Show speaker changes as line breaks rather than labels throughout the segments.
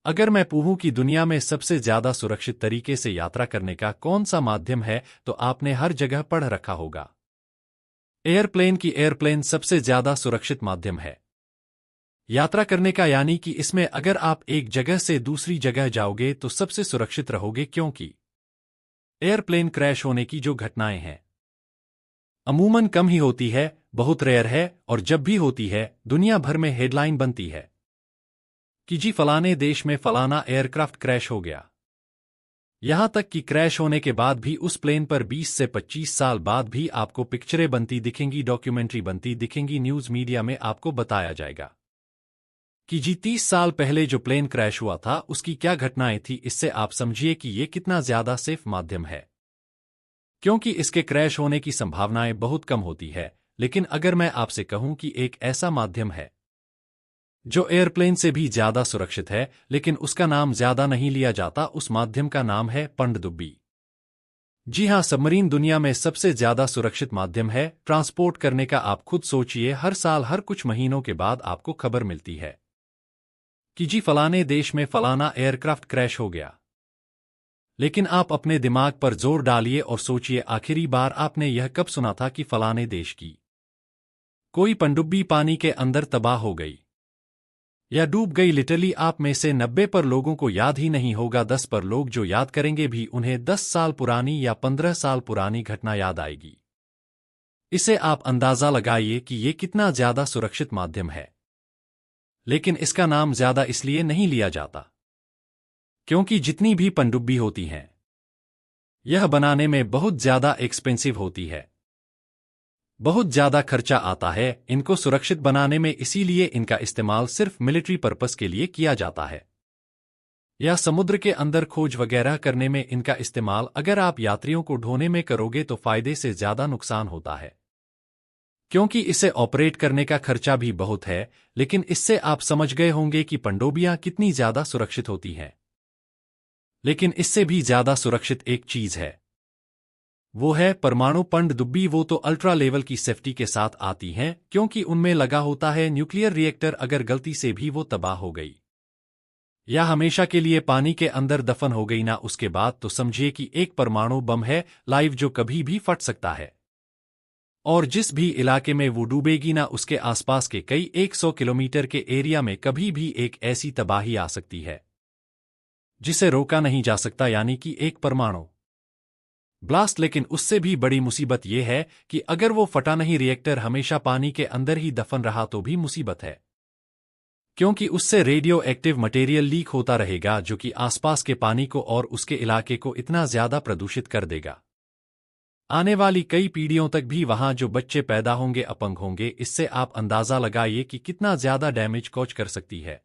अगर मैं पूछूं कि दुनिया में सबसे ज्यादा सुरक्षित तरीके से यात्रा करने का कौन सा माध्यम है, तो आपने हर जगह पढ़ रखा होगा एयरप्लेन सबसे ज्यादा सुरक्षित माध्यम है यात्रा करने का, यानी कि इसमें अगर आप एक जगह से दूसरी जगह जाओगे तो सबसे सुरक्षित रहोगे, क्योंकि एयरप्लेन क्रैश होने की जो घटनाएं हैं अमूमन कम ही होती है, बहुत रेयर है, और जब भी होती है दुनिया भर में हेडलाइन बनती है कि जी फलाने देश में फलाना एयरक्राफ्ट क्रैश हो गया। यहां तक कि क्रैश होने के बाद भी उस प्लेन पर 20 से 25 साल बाद भी आपको पिक्चरें बनती दिखेंगी, डॉक्यूमेंट्री बनती दिखेंगी, न्यूज मीडिया में आपको बताया जाएगा कि जी 30 साल पहले जो प्लेन क्रैश हुआ था उसकी क्या घटनाएं थी। इससे आप समझिए कि ये कितना ज्यादा सेफ माध्यम है, क्योंकि इसके क्रैश होने की संभावनाएं बहुत कम होती है। लेकिन अगर मैं आपसे कहूं कि एक ऐसा माध्यम है जो एयरप्लेन से भी ज्यादा सुरक्षित है लेकिन उसका नाम ज्यादा नहीं लिया जाता, उस माध्यम का नाम है पनडुब्बी। जी हां, सबमरीन दुनिया में सबसे ज्यादा सुरक्षित माध्यम है ट्रांसपोर्ट करने का। आप खुद सोचिए, हर साल हर कुछ महीनों के बाद आपको खबर मिलती है कि जी फलाने देश में फलाना एयरक्राफ्ट क्रैश हो गया। लेकिन आप अपने दिमाग पर जोर डालिए और सोचिए, आखिरी बार आपने यह कब सुना था कि फलाने देश की कोई पनडुब्बी पानी के अंदर तबाह हो गई या डूब गई। लिटरली आप में से 90 पर लोगों को याद ही नहीं होगा, 10 पर लोग जो याद करेंगे भी उन्हें 10 साल पुरानी या 15 साल पुरानी घटना याद आएगी। इसे आप अंदाजा लगाइए कि ये कितना ज्यादा सुरक्षित माध्यम है। लेकिन इसका नाम ज्यादा इसलिए नहीं लिया जाता क्योंकि जितनी भी पनडुब्बी होती हैं यह बनाने में बहुत ज्यादा एक्सपेंसिव होती है, बहुत ज्यादा खर्चा आता है इनको सुरक्षित बनाने में, इसीलिए इनका इस्तेमाल सिर्फ मिलिट्री पर्पस के लिए किया जाता है या समुद्र के अंदर खोज वगैरह करने में इनका इस्तेमाल। अगर आप यात्रियों को ढोने में करोगे तो फायदे से ज्यादा नुकसान होता है, क्योंकि इसे ऑपरेट करने का खर्चा भी बहुत है। लेकिन इससे आप समझ गए होंगे कि पनडुब्बियां कितनी ज्यादा सुरक्षित होती हैं। लेकिन इससे भी ज्यादा सुरक्षित एक चीज है, वो है परमाणु पनडुब्बी। वो तो अल्ट्रा लेवल की सेफ्टी के साथ आती हैं, क्योंकि उनमें लगा होता है न्यूक्लियर रिएक्टर। अगर गलती से भी वो तबाह हो गई या हमेशा के लिए पानी के अंदर दफन हो गई ना, उसके बाद तो समझिए कि एक परमाणु बम है लाइव, जो कभी भी फट सकता है। और जिस भी इलाके में वो डूबेगी ना, उसके आसपास के कई 100 किलोमीटर के एरिया में कभी भी एक ऐसी तबाही आ सकती है जिसे रोका नहीं जा सकता, यानी कि एक परमाणु ब्लास्ट। लेकिन उससे भी बड़ी मुसीबत यह है कि अगर वो फटा नहीं, रिएक्टर हमेशा पानी के अंदर ही दफन रहा, तो भी मुसीबत है, क्योंकि उससे रेडियो एक्टिव मटेरियल लीक होता रहेगा जो कि आसपास के पानी को और उसके इलाके को इतना ज्यादा प्रदूषित कर देगा। आने वाली कई पीढ़ियों तक भी वहां जो बच्चे पैदा होंगे अपंग होंगे। इससे आप अंदाजा लगाइए कि कितना ज्यादा डैमेज कॉज कर सकती है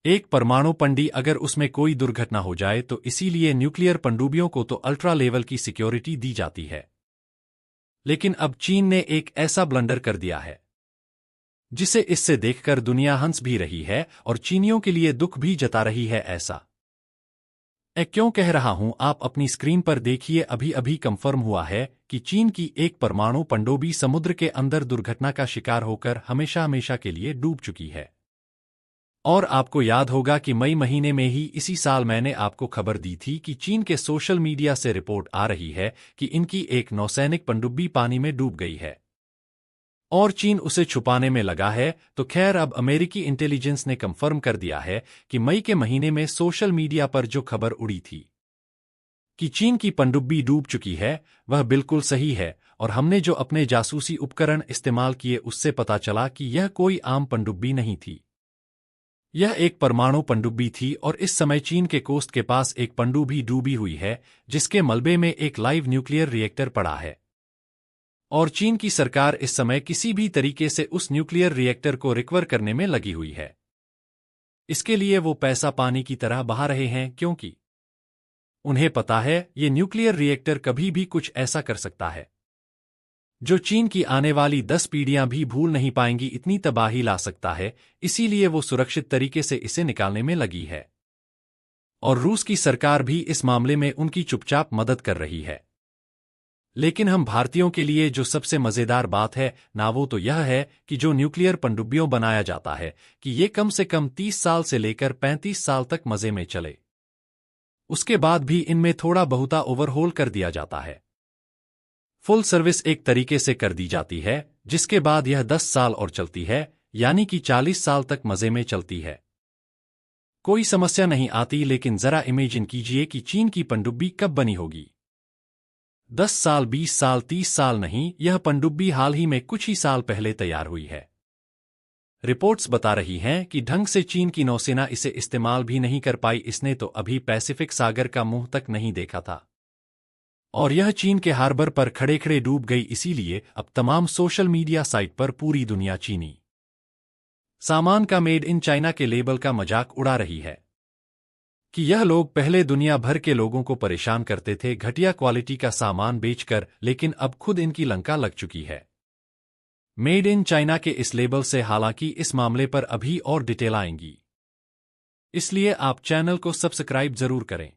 एक परमाणु पनडुब्बी अगर उसमें कोई दुर्घटना हो जाए तो। इसीलिए न्यूक्लियर पनडुब्बियों को तो अल्ट्रा लेवल की सिक्योरिटी दी जाती है। लेकिन अब चीन ने एक ऐसा ब्लंडर कर दिया है जिसे इससे देखकर दुनिया हंस भी रही है और चीनियों के लिए दुख भी जता रही है। ऐसा क्यों कह रहा हूं, आप अपनी स्क्रीन पर देखिए, अभी अभी कंफर्म हुआ है कि चीन की एक परमाणु पनडुब्बी समुद्र के अंदर दुर्घटना का शिकार होकर हमेशा हमेशा के लिए डूब चुकी है। और आपको याद होगा कि मई महीने में ही इसी साल मैंने आपको खबर दी थी कि चीन के सोशल मीडिया से रिपोर्ट आ रही है कि इनकी एक नौसैनिक पनडुब्बी पानी में डूब गई है और चीन उसे छुपाने में लगा है। तो खैर, अब अमेरिकी इंटेलिजेंस ने कंफर्म कर दिया है कि मई के महीने में सोशल मीडिया पर जो खबर उड़ी थी कि चीन की पनडुब्बी डूब चुकी है, वह बिल्कुल सही है। और हमने जो अपने जासूसी उपकरण इस्तेमाल किए उससे पता चला कि यह कोई आम पनडुब्बी नहीं थी, यह एक परमाणु पनडुब्बी थी। और इस समय चीन के कोस्ट के पास एक पनडुब्बी डूबी हुई है जिसके मलबे में एक लाइव न्यूक्लियर रिएक्टर पड़ा है। और चीन की सरकार इस समय किसी भी तरीके से उस न्यूक्लियर रिएक्टर को रिकवर करने में लगी हुई है। इसके लिए वो पैसा पानी की तरह बहा रहे हैं, क्योंकि उन्हें पता है ये न्यूक्लियर रिएक्टर कभी भी कुछ ऐसा कर सकता है जो चीन की आने वाली 10 पीढ़ियां भी भूल नहीं पाएंगी, इतनी तबाही ला सकता है। इसीलिए वो सुरक्षित तरीके से इसे निकालने में लगी है और रूस की सरकार भी इस मामले में उनकी चुपचाप मदद कर रही है। लेकिन हम भारतीयों के लिए जो सबसे मजेदार बात है ना वो तो यह है कि जो न्यूक्लियर पनडुब्बियों बनाया जाता है कि ये कम से कम 30 साल से लेकर 35 साल तक मजे में चले। उसके बाद भी इनमें थोड़ा बहुता ओवरहोल कर दिया जाता है। फुल सर्विस एक तरीके से कर दी जाती है, जिसके बाद यह 10 साल और चलती है, यानी कि 40 साल तक मजे में चलती है। कोई समस्या नहीं आती। लेकिन जरा इमेजिन कीजिए कि चीन की पनडुब्बी कब बनी होगी। 10 साल, 20 साल, 30 साल नहीं, यह पनडुब्बी हाल ही में कुछ ही साल पहले तैयार हुई है। रिपोर्ट्स बता रही हैं कि ढंग से चीन की नौसेना इसे इस्तेमाल भी नहीं कर पाई। इसने तो अभी पैसिफिक सागर का मुंह तक नहीं देखा था और यह चीन के हार्बर पर खड़े खड़े डूब गई। इसीलिए अब तमाम सोशल मीडिया साइट पर पूरी दुनिया चीनी सामान का मेड इन चाइना के लेबल का मजाक उड़ा रही है कि यह लोग पहले दुनिया भर के लोगों को परेशान करते थे घटिया क्वालिटी का सामान बेचकर, लेकिन अब खुद इनकी लंका लग चुकी है मेड इन चाइना के इस लेबल से। हालांकि इस मामले पर अभी और डिटेल आएंगी, इसलिए आप चैनल को सब्सक्राइब जरूर करें।